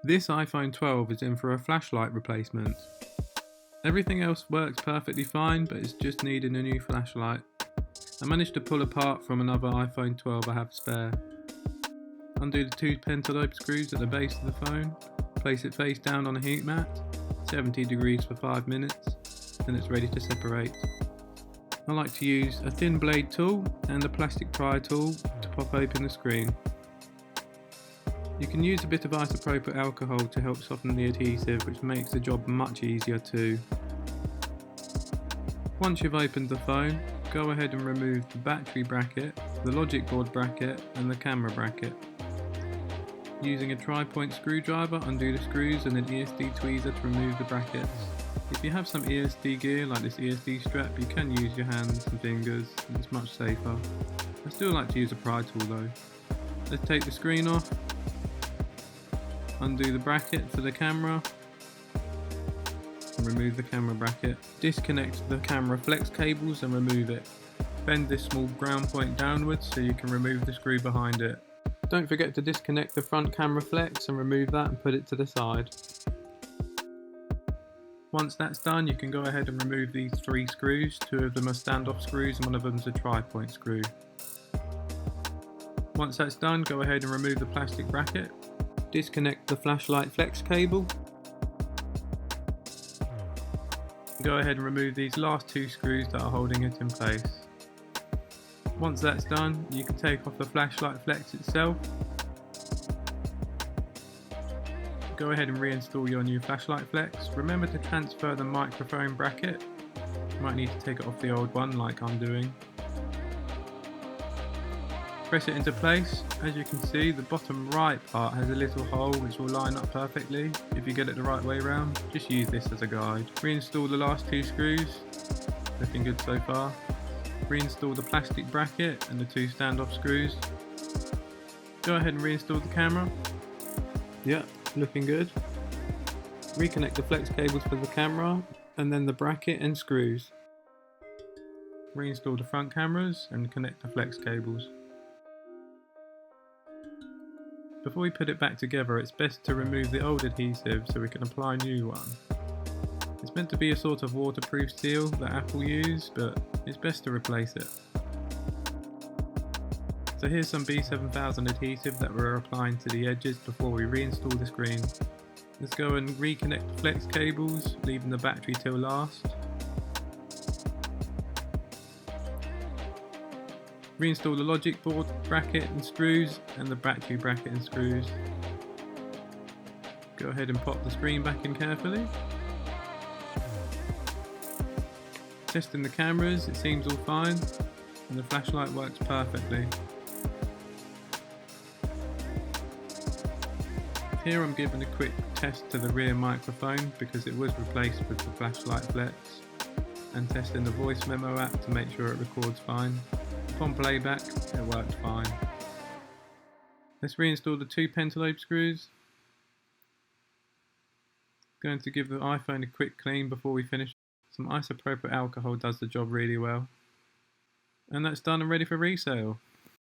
This iPhone 12 is in for a flashlight replacement. Everything else works perfectly fine, but it's just needing a new flashlight. I managed to pull apart from another iPhone 12 I have spare. Undo the two pentalobe screws at the base of the phone, place it face down on a heat mat, 70 degrees for 5 minutes, then it's ready to separate. I like to use a thin blade tool and a plastic pry tool to pop open the screen. You can use a bit of isopropyl alcohol to help soften the adhesive, which makes the job much easier too. Once you've opened the phone, go ahead and remove the battery bracket, the logic board bracket and the camera bracket. Using a tri-point screwdriver, undo the screws and an ESD tweezer to remove the brackets. If you have some ESD gear like this ESD strap, you can use your hands and fingers, and it's much safer. I still like to use a pry tool though. Let's take the screen off, undo the bracket for the camera, and remove the camera bracket. Disconnect the camera flex cables and remove it. Bend this small ground point downwards so you can remove the screw behind it. Don't forget to disconnect the front camera flex and remove that and put it to the side. Once that's done, you can go ahead and remove these 3 screws. 2 of them are standoff screws and one of them is a tri-point screw. Once that's done, go ahead and remove the plastic bracket. Disconnect the flashlight flex cable. Go ahead and remove these last 2 screws that are holding it in place. Once that's done, you can take off the flashlight flex itself. Go ahead and reinstall your new flashlight flex. Remember to transfer the microphone bracket. You might need to take it off the old one like I'm doing. Press it into place. As you can see, the bottom right part has a little hole which will line up perfectly if you get it the right way round. Just use this as a guide. Reinstall the last 2 screws. Looking good so far. Reinstall the plastic bracket and the 2 standoff screws. Go ahead and reinstall the camera. Yep, looking good. Reconnect the flex cables for the camera and then the bracket and screws. Reinstall the front cameras and connect the flex cables. Before we put it back together, it's best to remove the old adhesive so we can apply a new one. It's meant to be a sort of waterproof seal that Apple use, but it's best to replace it. So here's some B7000 adhesive that we're applying to the edges before we reinstall the screen. Let's go and reconnect the flex cables, leaving the battery till last. Reinstall the logic board bracket and screws and the battery bracket and screws. Go ahead and pop the screen back in carefully. Testing the cameras, it seems all fine and the flashlight works perfectly. Here I'm giving a quick test to the rear microphone because it was replaced with the flashlight flex, and testing the voice memo app to make sure it records fine. Upon playback, it worked fine. Let's reinstall the 2 pentalobe screws. Going to give the iPhone a quick clean before we finish. Some isopropyl alcohol does the job really well. And that's done and ready for resale.